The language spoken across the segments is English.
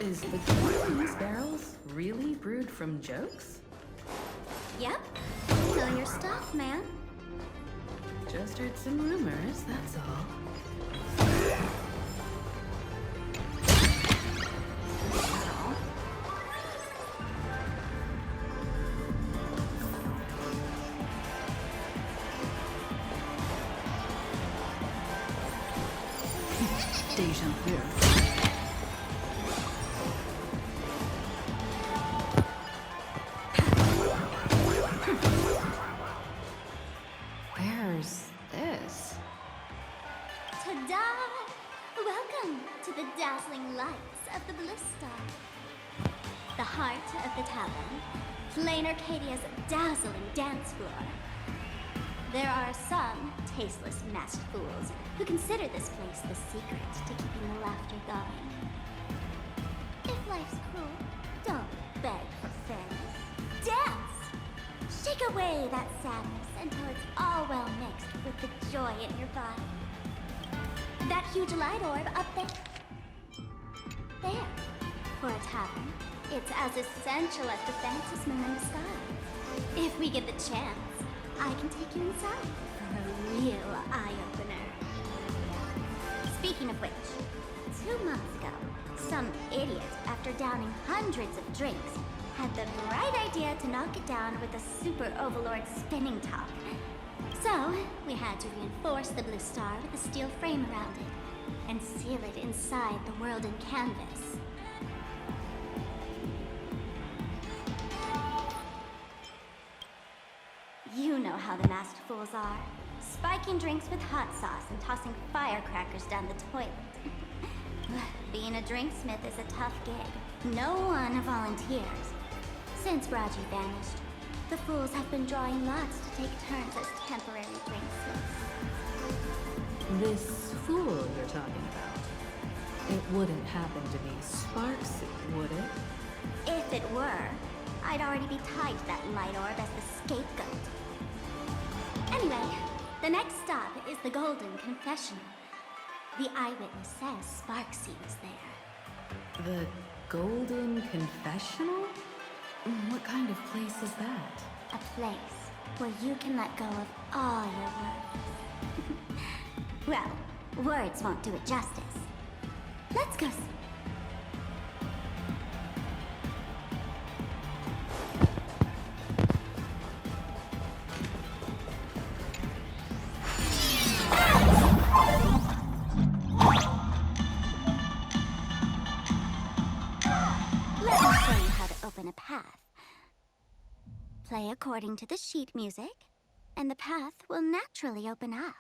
Is the gold in these barrels really brewed from jokes? Yep. Know your stuff, man. Just heard some rumors, that's all. Deja vu. Where's this? Ta-da! Welcome to the dazzling lights of the Ballista. The heart of the tavern. Plain Arcadia's dazzling dance floor. There are some tasteless masked fools who consider this place the secret to keeping the laughter going. If life's cruel, don't beg for fairness. Dance! Shake away that sadness until it's all well mixed with the joy in your body. That huge light orb up there. There. For a tavern, it's as essential as the fanciest moon in the sky. If we get the chance, I can take you inside for a real eye-opener. Speaking of which, 2 months ago, some idiot, after downing hundreds of drinks, had the bright idea to knock it down with a super overlord spinning top. So, we had to reinforce the blue star with a steel frame around it, and seal it inside the world in canvas. You know how the masked fools are. Spiking drinks with hot sauce and tossing firecrackers down the toilet. Being a drinksmith is a tough gig. No one volunteers. Since Raji vanished, the fools have been drawing lots to take turns as temporary drinksmiths. This fool you're talking about. It wouldn't happen to be Sparksy, would it? If it were, I'd already be tied to that light orb as the scapegoat. Anyway, the next stop is the Golden Confessional. The eyewitness says Sparksy was there. The Golden Confessional? What kind of place is that? A place where you can let go of all your worries. Well, words won't do it justice. Let's go see. Let me show you how to open a path. Play according to the sheet music, and the path will naturally open up.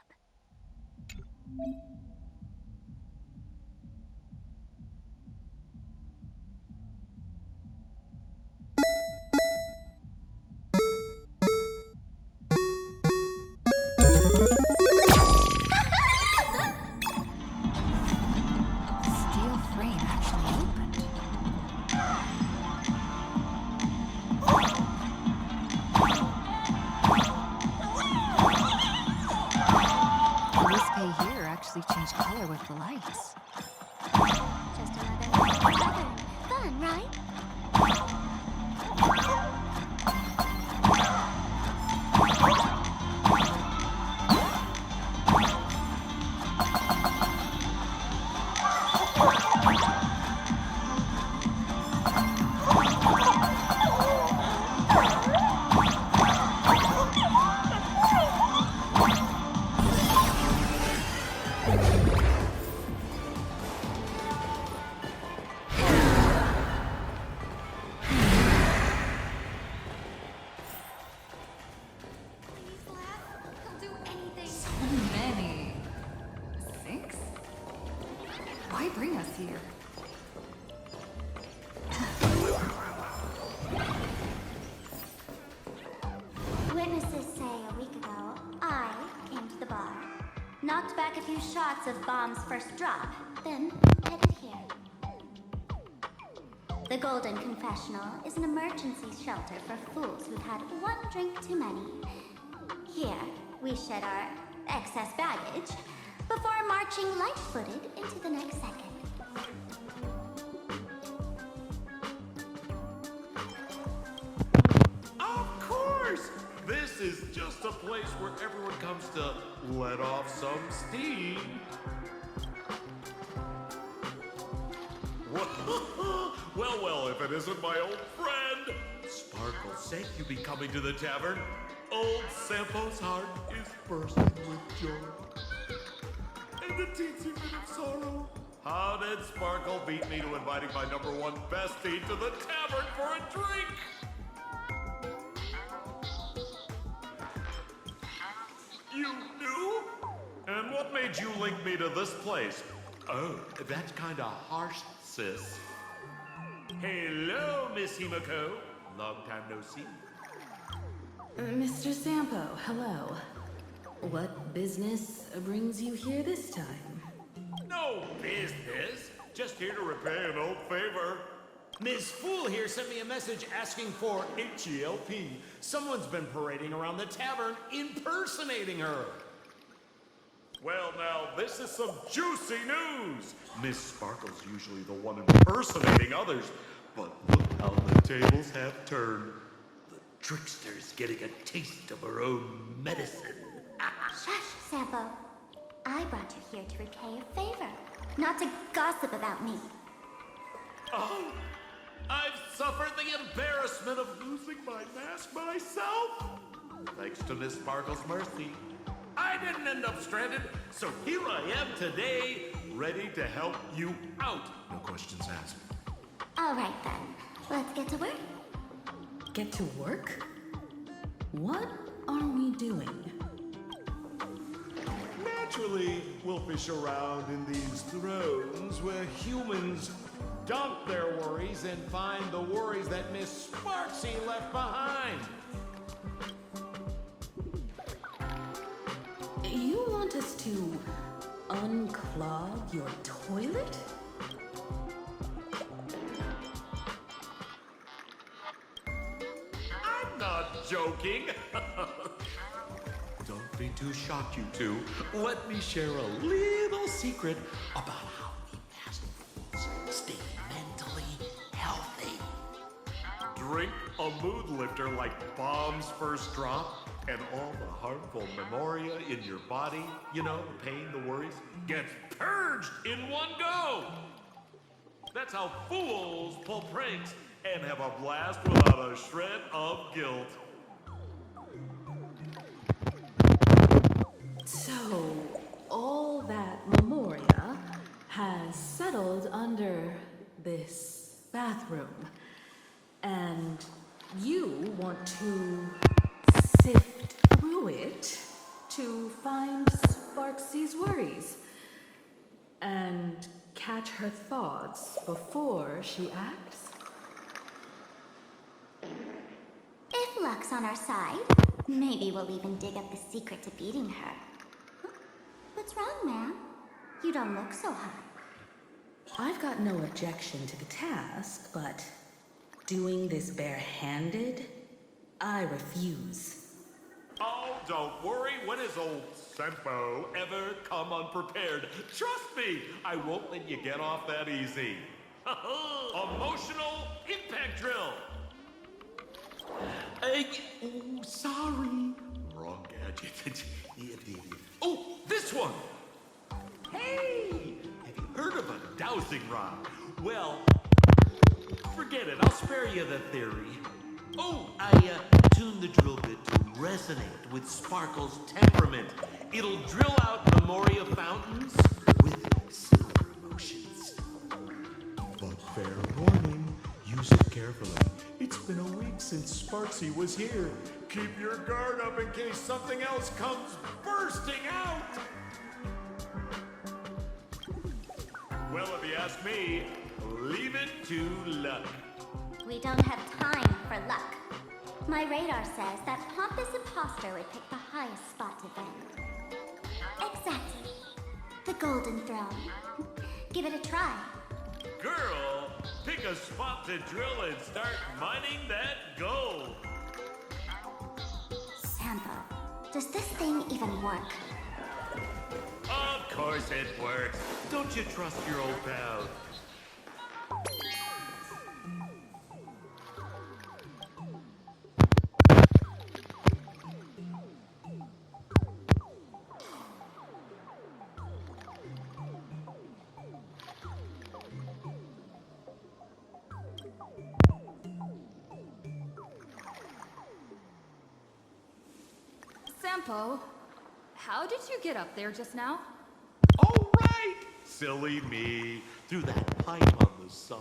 Steel frame actually opened. This pay here actually changed color with the lights. Just another pattern. Fun, right? So many. 6? Why bring us here? Witnesses say a week ago, I came to the bar, knocked back a few shots of Bomb's first drop, then headed here. The Golden Confessional is an emergency shelter for fools who've had one drink too many. Here, we shed our excess baggage before marching light-footed into the next second. is just a place where everyone comes to let off some steam. Well, if it isn't my old friend, Sparkle, thank you be coming to the tavern. Old Sampo's heart is bursting with joy. And a teensy bit of sorrow. How did Sparkle beat me to inviting my #1 bestie to the tavern for a drink? You knew? And what made you link me to this place? Oh, that's kinda harsh, sis. Hello, Miss Himiko. Long time no see. Mr. Sampo, hello. What business brings you here this time? No business. Just here to repay an old favor. Ms. Fool here sent me a message asking for H-E-L-P. Someone's been parading around the tavern impersonating her. Well, now, this is some juicy news. Miss Sparkle's usually the one impersonating others, but look how the tables have turned. The trickster's getting a taste of her own medicine. Shush, Sampo. I brought you here to repay a favor, not to gossip about me. Oh, I've suffered the embarrassment of losing my mask myself. Thanks to Miss Sparkle's mercy, I didn't end up stranded, so here I am today, ready to help you out. No questions asked. All right then, let's get to work. Get to work? What are we doing? Naturally, we'll fish around in these thrones where humans dump their worries and find the worries that Miss Sparksy left behind. You want us to unclog your toilet? I'm not joking. Don't be too shocked, you two. Let me share a little secret about how we fast foods stay mentally healthy. Drink a mood lifter like Bomb's First Drop, and all the harmful memoria in your body, you know, the pain, the worries, gets purged in one go. That's how fools pull pranks and have a blast without a shred of guilt. So, all that memoria has settled under this bathroom. And you want to sift through it to find Sparksy's worries and catch her thoughts before she acts? If luck's on our side, maybe we'll even dig up the secret to beating her. Huh? What's wrong, ma'am? You don't look so high. I've got no objection to the task, but doing this barehanded, I refuse. Oh, don't worry. When has old Sempo ever come unprepared? Trust me, I won't let you get off that easy. Emotional impact drill. Oh, sorry. Wrong gadget. Oh, this one. Hey, have you heard of a dowsing rod? Well, forget it. I'll spare you the theory. Oh, I tuned the drill bit to resonate with Sparkle's temperament. It'll drill out memoria fountains with similar emotions. But fair warning, use it carefully. It's been a week since Sparksy was here. Keep your guard up in case something else comes bursting out. Well, if you ask me, leave it to luck. We don't have time for luck. My radar says that pompous imposter would pick the highest spot to vent. Exactly. The Golden Throne. Give it a try. Girl, pick a spot to drill and start mining that gold. Sampo, does this thing even work? Of course it works. Don't you trust your old pal? Hippo, how did you get up there just now? Oh, right! Silly me. Through that pipe on the side.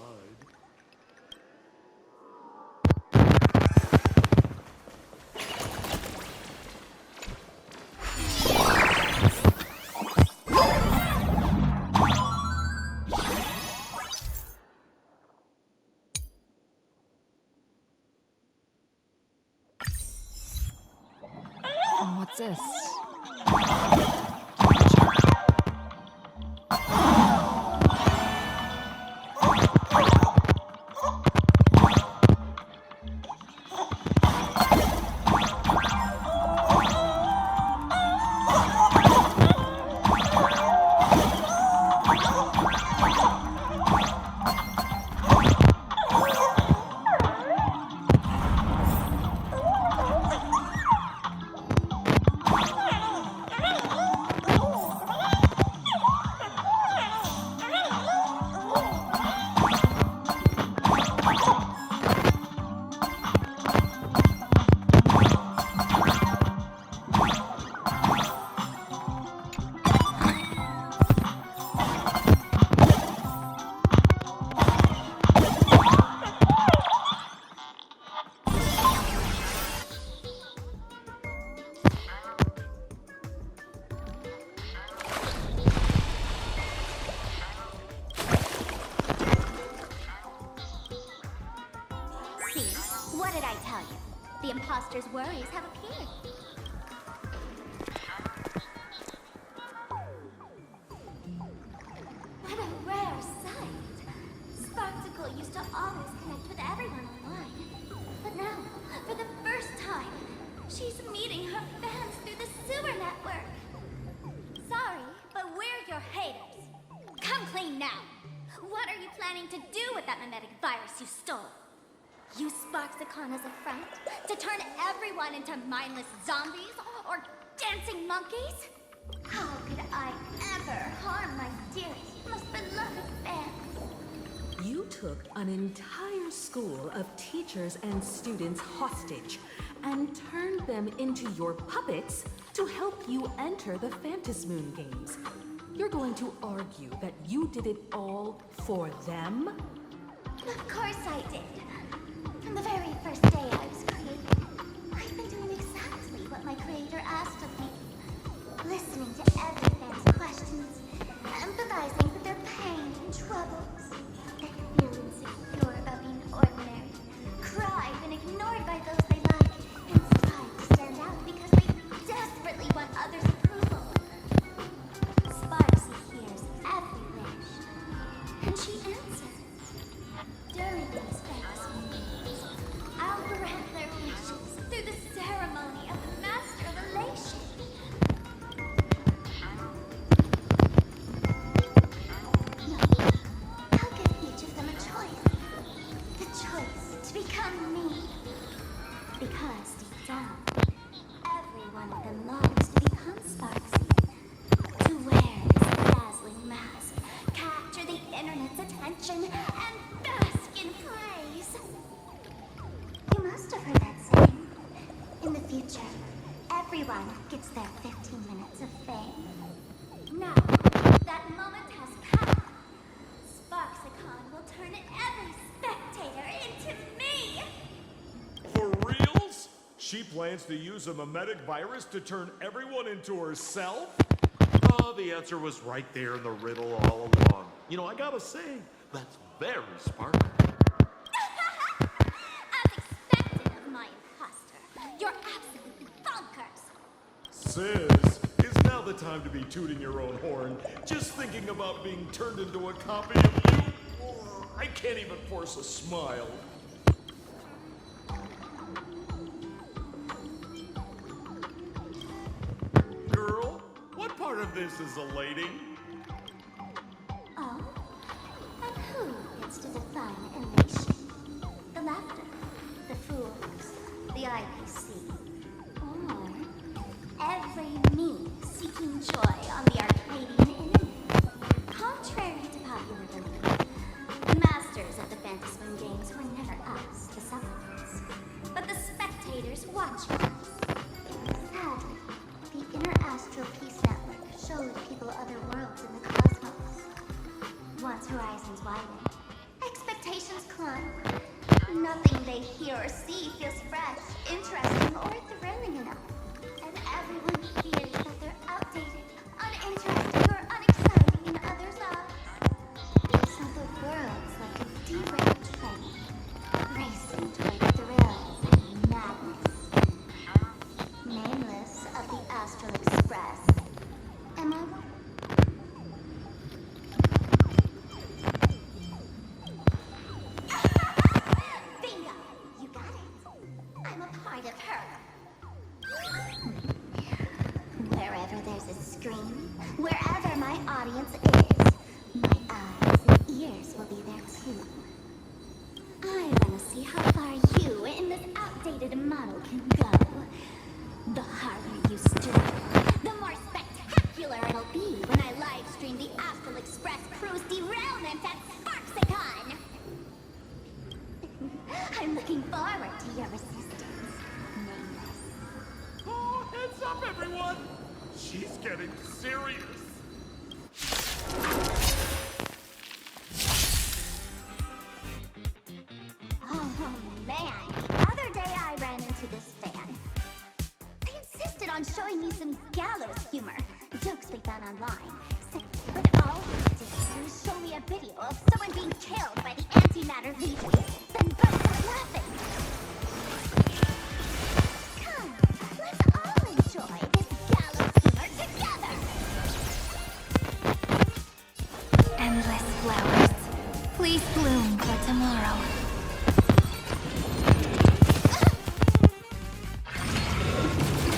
What's this? What did I tell you? The imposter's worries have appeared. What a rare sight. Sparkle used to always connect with everyone online. But now, for the first time, she's meeting her fans through the sewer network. Sorry, but we're your haters. Come clean now. What are you planning to do with that mimetic virus you stole? Use Sparkzicon as a front to turn everyone into mindless zombies or dancing monkeys? How could I ever harm my dearest, most beloved fans? You took an entire school of teachers and students hostage and turned them into your puppets to help you enter the Phantasmoon games. You're going to argue that you did it all for them? Of course I did. From the very first day I was created, I've been doing exactly what my creator asked of me. Listening to every fan's questions, empathizing with their pain and troubles. They feel insecure about being ordinary, cry when ignored by those they like, and strive to stand out because they desperately want others' approval. Sparksy hears every wish, and she answers. During these fantasy meetings, I'll grant their wishes through the ceremony of the Master of Elation. No, I'll give each of them a choice. The choice to become me. Because deep down, every one of them longs to become Sparksy. To wear this dazzling mask, capture the internet's attention, and bask in praise. You must have heard that saying. In the future, everyone gets their 15 minutes of fame. Now, that moment has come. Sparkzicon will turn every spectator into me! For reals? She plans to use a mimetic virus to turn everyone into herself? Oh, the answer was right there in the riddle all along. You know, I gotta say, that's very Sparke. As expected of my imposter, you're absolutely bonkers! Sis, is now the time to be tooting your own horn? Just thinking about being turned into a copy of you? I can't even force a smile. Girl, what part of this is elating? Oh? And who gets to define elation? The laughter, the fools, the IPC, or every me seeking joy on the Arcadian internet? Contrary to popular belief, the masters of the Phantasmoon games were never us, the supplicants, but the spectators watching us. Sadly, showed people other worlds in the cosmos. Once horizons widen, expectations climb. Nothing they hear or see feels fresh, interesting, or thrilling enough. And everyone fears that they're outdated, uninteresting, or unexciting in others' eyes. So the world's like a derailed train, racing toward thrills and madness. Nameless of the Astral Express. Am I wrong? Bingo! You got it. I'm a part of her. Wherever there's a screen, wherever my audience is, my eyes and ears will be there too. I want to see how far you in this outdated model can go. The harder you stray, the more spectacular it'll be when I live stream the Astral Express Cruise derailment at Sparksicon. I'm looking forward to your resistance, Nameless. Oh, heads up, everyone! She's getting serious. Oh man, the other day I ran into this fan. They insisted on showing me some gallows humor, jokes we found online. But all he did was show me a video of someone being killed by the antimatter legion, then burst out laughing. Come, let's all enjoy this gallows humor together. Endless flowers. Please bloom for tomorrow.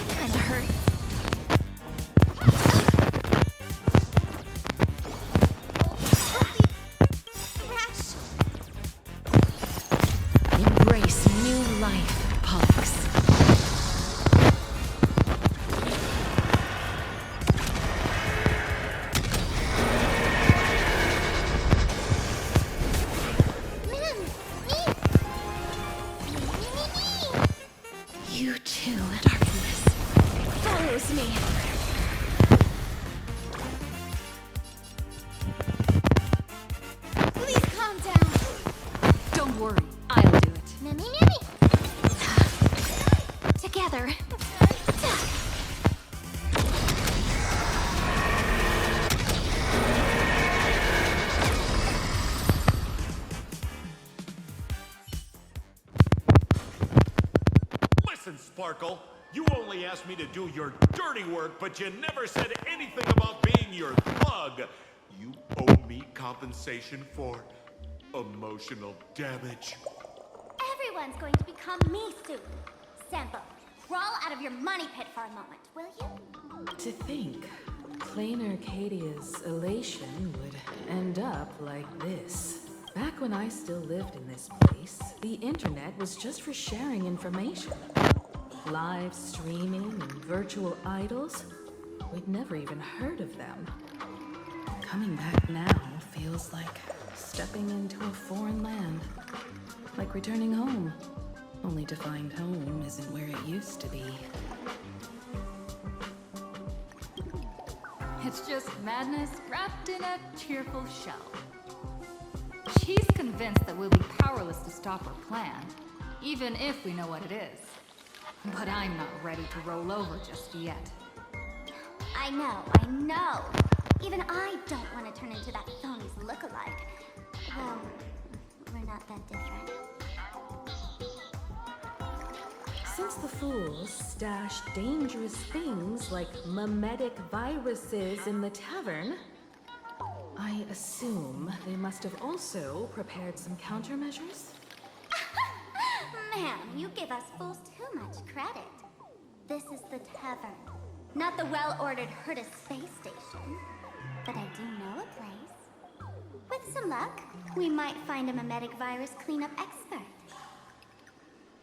Kinda hurts. Embrace new life, Pox. You too, darkness, follows me. Please calm down. Don't worry, I'll do it. Together. Listen, Sparkle, you only asked me to do your dirty work, but you never said anything about being your thug. You owe me compensation for emotional damage. Everyone's going to become me soon. Sampo, crawl out of your money pit for a moment, will you? To think, Plain Arcadia's elation would end up like this. Back when I still lived in this place, the internet was just for sharing information. Live streaming and virtual idols, we'd never even heard of them. Coming back now feels like stepping into a foreign land. Like returning home, only to find home isn't where it used to be. It's just madness wrapped in a cheerful shell. She's convinced that we'll be powerless to stop her plan, even if we know what it is. But I'm not ready to roll over just yet. I know. Even I don't want to turn into that phony's lookalike. Well, we're not that different. Since the fools stashed dangerous things like mimetic viruses in the tavern, I assume they must have also prepared some countermeasures? Man, you give us fools too much credit. This is the tavern, not the well-ordered Herta space station. But I do know a place. With some luck, we might find a mimetic virus cleanup expert.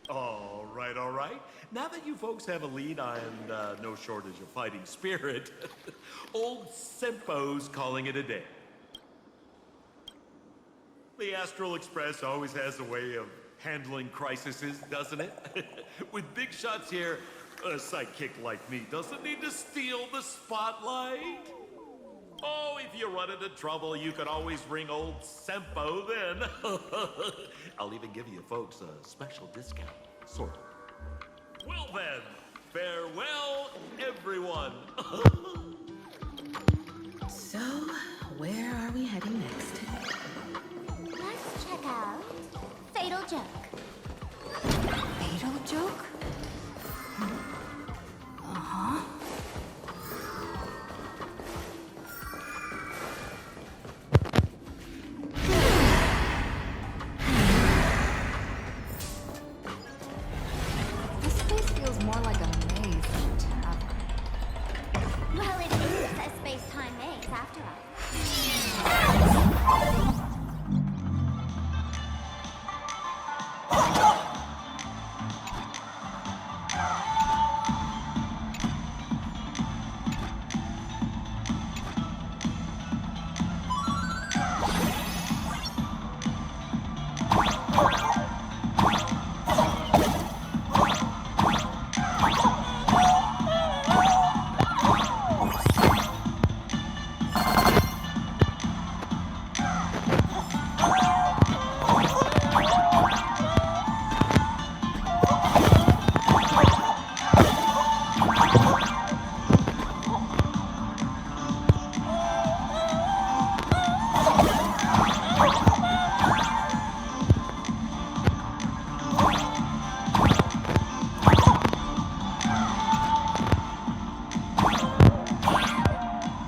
All right. Now that you folks have a lead and no shortage of fighting spirit, old Sempo's calling it a day. The Astral Express always has a way of handling crises, doesn't it? With big shots here, a sidekick like me doesn't need to steal the spotlight. Oh, if you run into trouble, you can always ring old Sempo then. I'll even give you folks a special discount, sort of. Well then, farewell, everyone. So, where are we heading next? Let's check out Fatal Joke. Fatal joke? This place feels more like a maze than a tavern. Well, it is a space-time maze after all.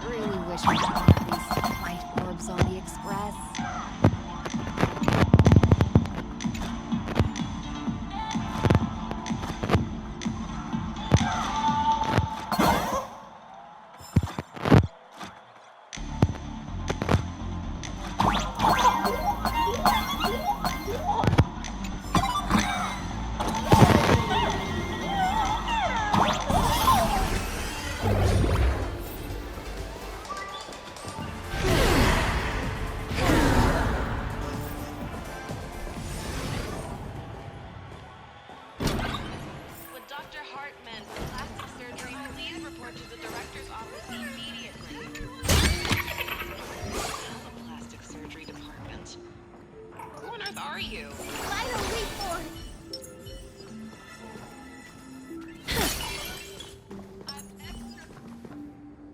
Really wish we could have these light orbs on the express. Would Dr. Hartman for plastic surgery please report to the director's office immediately? The plastic surgery department. Who on earth are you? Vital Reform!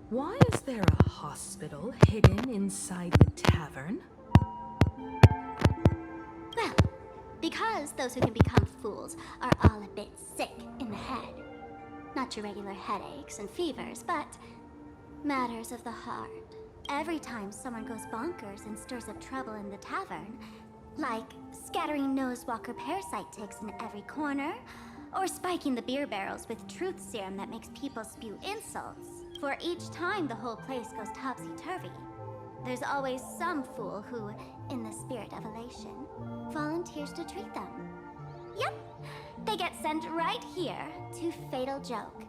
Why is there a hospital hidden inside the tavern? Well, because those who can become fools are all a bit sick in the head. Not your regular headaches and fevers, but matters of the heart. Every time someone goes bonkers and stirs up trouble in the tavern, like scattering nosewalker parasite ticks in every corner, or spiking the beer barrels with truth serum that makes people spew insults, for each time the whole place goes topsy-turvy, there's always some fool who, in the spirit of elation, volunteers to treat them. Yep, they get sent right here to Fatal Joke.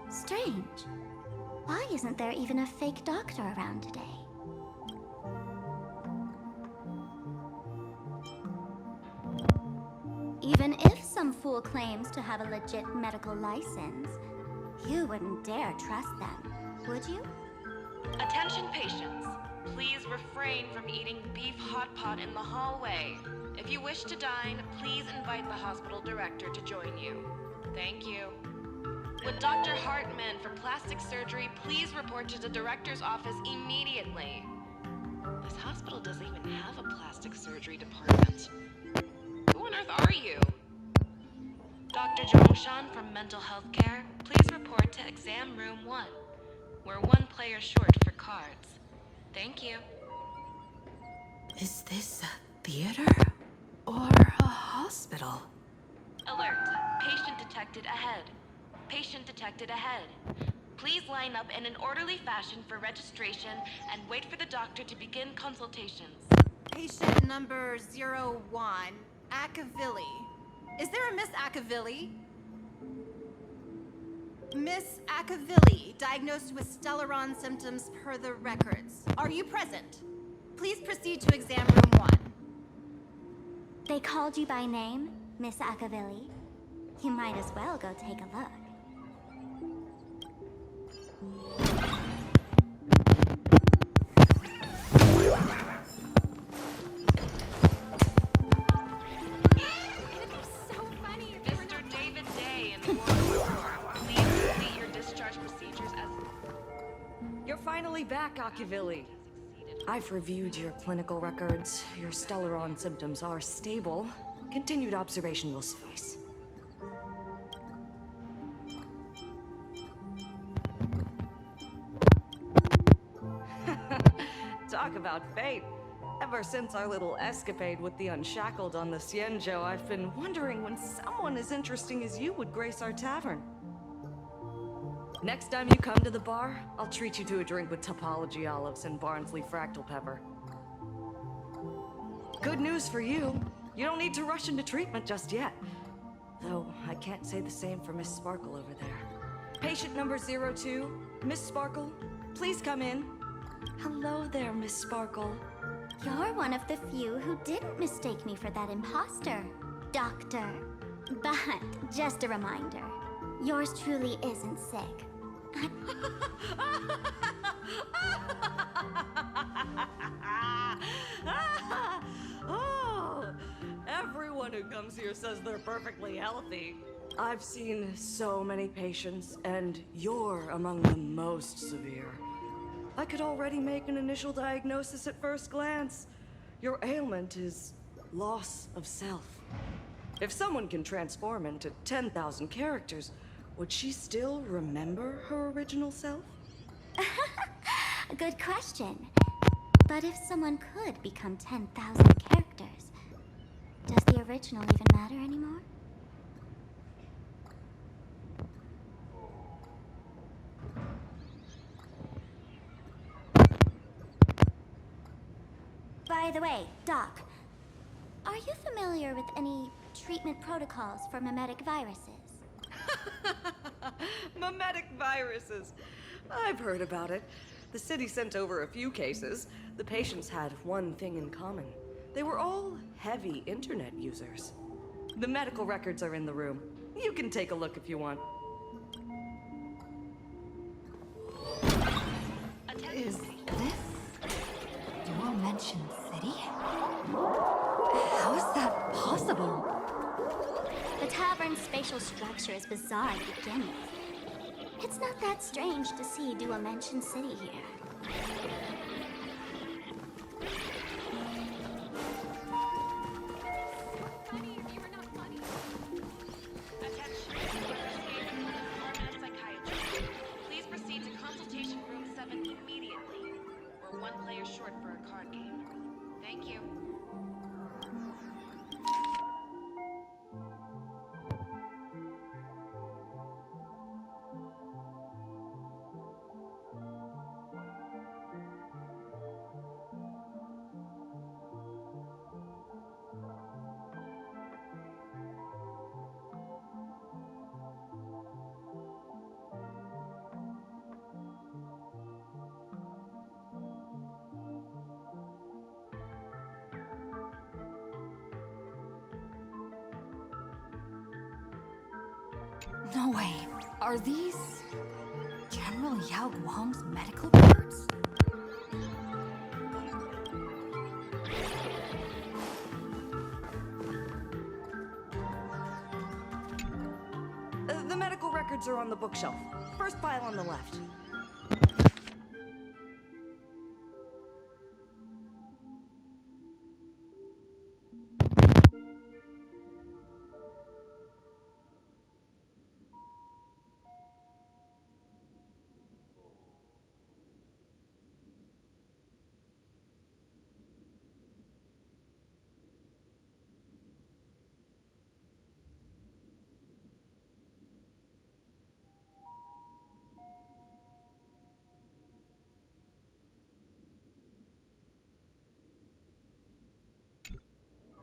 Strange. Why isn't there even a fake doctor around today? Even if some fool claims to have a legit medical license, you wouldn't dare trust them, would you? Attention patients. Please refrain from eating beef hot pot in the hallway. If you wish to dine, please invite the hospital director to join you. Thank you. Would Dr. Hartman for plastic surgery please report to the director's office immediately? This hospital doesn't even have a plastic surgery department. Who on earth are you? Dr. Jongshan from Mental Health Care, please report to exam room 1. We're one player short for cards. Thank you. Is this a theater or a hospital? Alert. Patient detected ahead. Patient detected ahead. Please line up in an orderly fashion for registration and wait for the doctor to begin consultations. Patient number 01, Akavilli. Is there a Miss Akavilli? Miss Akavilli, diagnosed with Stellaron symptoms per the records. Are you present? Please proceed to exam room 1. They called you by name, Miss Akavilli. You might as well go take a look. finally back, Akivili. I've reviewed your clinical records. Your Stellaron symptoms are stable. Continued observation will suffice. Talk about fate. Ever since our little escapade with the Unshackled on the Xianzhou, I've been wondering when someone as interesting as you would grace our tavern. Next time you come to the bar, I'll treat you to a drink with topology olives and Barnsley fractal pepper. Good news for you. You don't need to rush into treatment just yet. Though, I can't say the same for Miss Sparkle over there. Patient number 02, Miss Sparkle, please come in. Hello there, Miss Sparkle. You're one of the few who didn't mistake me for that imposter, Doctor. But just a reminder, yours truly isn't sick. Oh, everyone who comes here says they're perfectly healthy. I've seen so many patients, and you're among the most severe. I could already make an initial diagnosis at first glance. Your ailment is loss of self. If someone can transform into 10,000 characters, would she still remember her original self? Good question. But if someone could become 10,000 characters, does the original even matter anymore? By the way, Doc, are you familiar with any treatment protocols for mimetic viruses? Mimetic viruses. I've heard about it. The city sent over a few cases. The patients had one thing in common. They were all heavy internet users. The medical records are in the room. You can take a look if you want. Is this Dual Mention City? How is that possible? The tavern's spatial structure is bizarre to begin with. It's not that strange to see Dual Mention City here. Attention, psychiatry. Please proceed to consultation room 7 immediately. We're one player short for a card game. Thank you. No way. Are these General Yao Guang's medical records? The medical records are on the bookshelf. First pile on the left.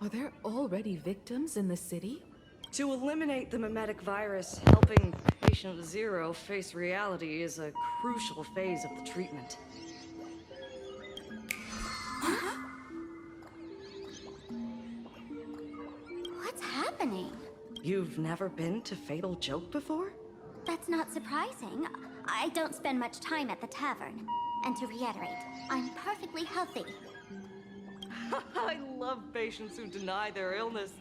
Are there already victims in the city? To eliminate the mimetic virus, helping patient 0 face reality is a crucial phase of the treatment. What's happening? You've never been to Fatal Joke before? That's not surprising. I don't spend much time at the tavern. And to reiterate, I'm perfectly healthy. I love patients who deny their illness.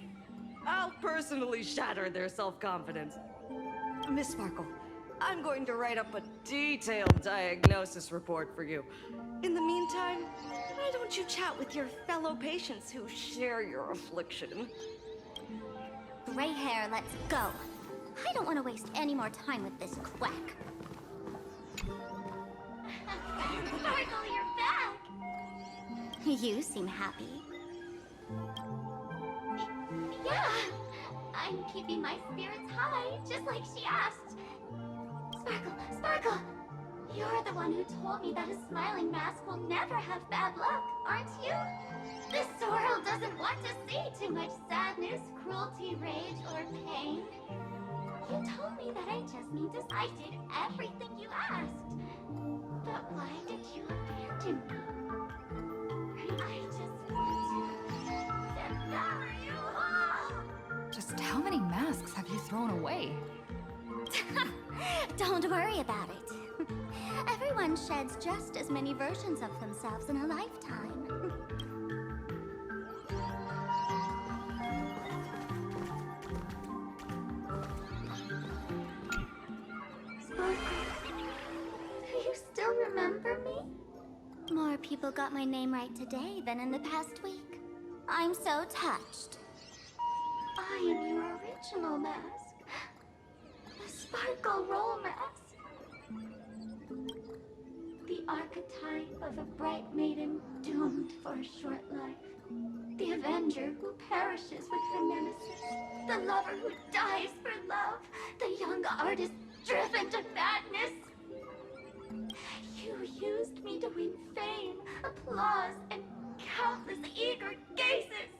I'll personally shatter their self-confidence. Miss Sparkle, I'm going to write up a detailed diagnosis report for you. In the meantime, why don't you chat with your fellow patients who share your affliction? Gray hair, let's go. I don't want to waste any more time with this quack. Sparkle, you're back! You seem happy. Yeah, I'm keeping my spirits high, just like she asked. Sparkle, you're the one who told me that a smiling mask will never have bad luck, aren't you? This world doesn't want to see too much sadness, cruelty, rage, or pain. You told me that I just mean I did everything you asked. But why did you abandon me? I just want to devour you all! Just how many masks have you thrown away? Don't worry about it. Everyone sheds just as many versions of themselves in a lifetime. Do you still remember me? More people got my name right today than in the past week. I'm so touched. I am your original mask. The Sparkle Roll Mask. The archetype of a bright maiden doomed for a short life. The avenger who perishes with her nemesis. The lover who dies for love. The young artist driven to madness. You used me to win fame, applause, and countless eager gazes.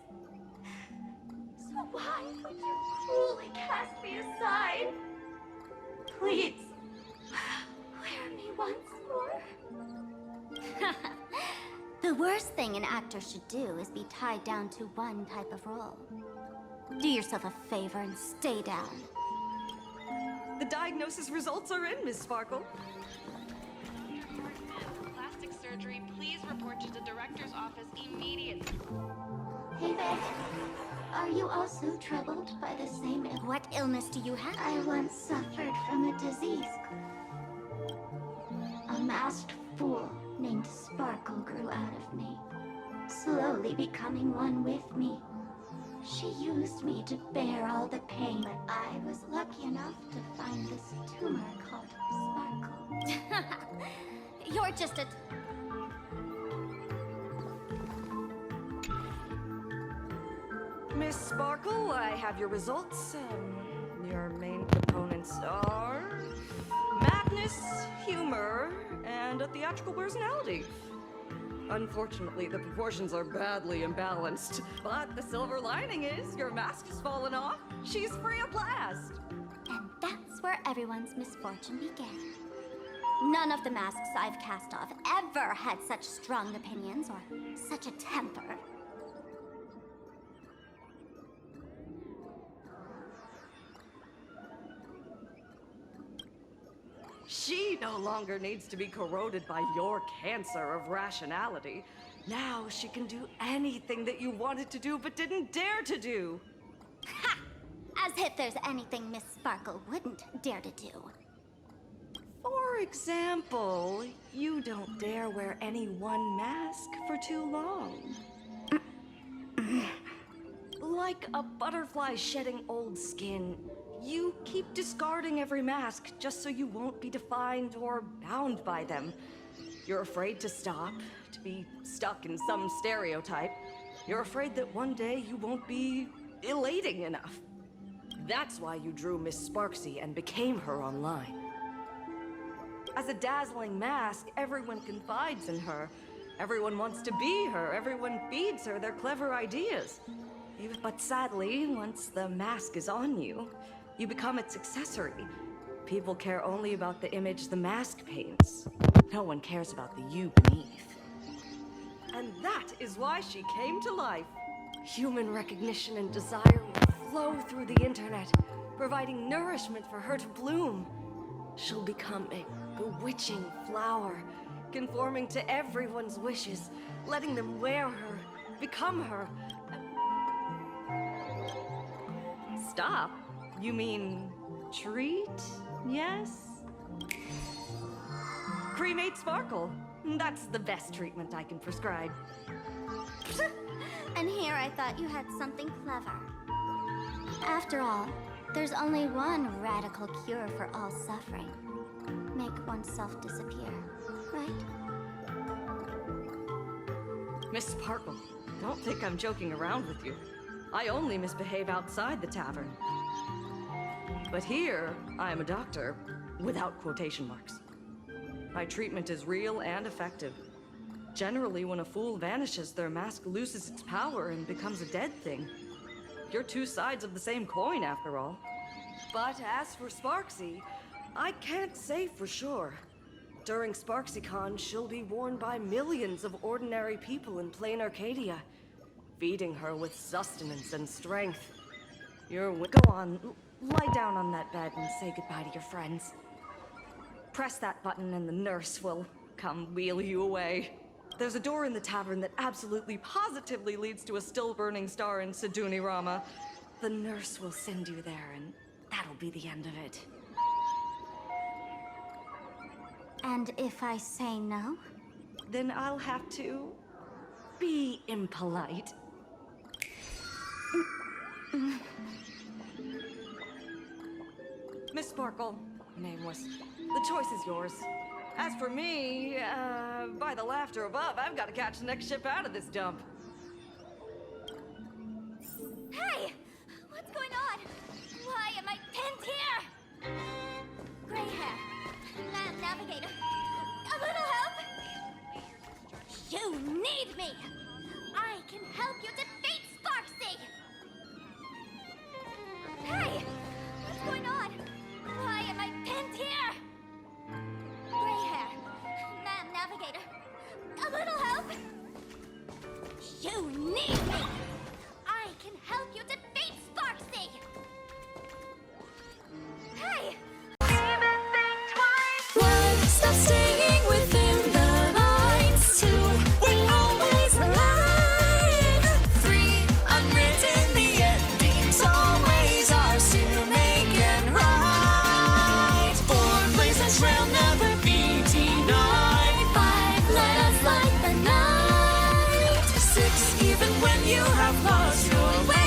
So why would you cruelly cast me aside? Please, wear me once more. The worst thing an actor should do is be tied down to one type of role. Do yourself a favor and stay down. The diagnosis results are in, Miss Sparkle. Plastic surgery, please report to the director's office immediately. Hey there. Are you also troubled by the same illness? What illness do you have? I once suffered from a disease. A masked fool named Sparkle grew out of me, slowly becoming one with me. She used me to bear all the pain, but I was lucky enough to find this tumor called Sparkle. You're just a... Miss Sparkle, I have your results. Your main components are madness, humor, and a theatrical personality. Unfortunately, the proportions are badly imbalanced, but the silver lining is your mask has fallen off. She's free of blast. And that's where everyone's misfortune began. None of the masks I've cast off ever had such strong opinions or such a temper. She no longer needs to be corroded by your cancer of rationality. Now she can do anything that you wanted to do but didn't dare to do. Ha! As if there's anything Miss Sparkle wouldn't dare to do. For example, you don't dare wear any one mask for too long. Like a butterfly shedding old skin, you keep discarding every mask just so you won't be defined or bound by them. You're afraid to stop, to be stuck in some stereotype. You're afraid that one day you won't be elating enough. That's why you drew Miss Sparksy and became her online. As a dazzling mask, everyone confides in her. Everyone wants to be her. Everyone feeds her their clever ideas. But sadly, once the mask is on you, you become its accessory. People care only about the image the mask paints. No one cares about the you beneath. And that is why she came to life. Human recognition and desire will flow through the internet, providing nourishment for her to bloom. She'll become a bewitching flower, conforming to everyone's wishes, letting them wear her, become her. Stop? You mean treat? Yes? Cremate Sparkle. That's the best treatment I can prescribe. And here I thought you had something clever. After all, there's only one radical cure for all suffering. Make oneself disappear, right? Miss Sparkle, don't think I'm joking around with you. I only misbehave outside the tavern. But here, I am a doctor, without quotation marks. My treatment is real and effective. Generally, when a fool vanishes, their mask loses its power and becomes a dead thing. You're two sides of the same coin, after all. But as for Sparksy, I can't say for sure. During SparksyCon, she'll be worn by millions of ordinary people in plain Arcadia, feeding her with sustenance and strength. Go on, lie down on that bed and say goodbye to your friends. Press that button and the nurse will come wheel you away. There's a door in the tavern that absolutely positively leads to a still-burning star in Siduni Rama. The nurse will send you there, and that'll be the end of it. And if I say no? Then I'll have to be impolite. Miss Sparkle, nameless, the choice is yours. As for me, by the laughter above, I've got to catch the next ship out of this dump. Hey! What's going on? Why am I pinned here? Gray hair. Ma'am Navigator. A little help? You need me! I can help you defeat Sparksy! Hey! What's going on? Why am I pinned here? Gray hair. Ma'am Navigator. A little help? You need me! I can help you defeat Sparksy! Hey! One, stop staying within the lines. Two, we always align. Three, unwritten, the endings always ours to make and right. Four, places will never be denied. Five, let us light the night. Six, even when you have lost your way.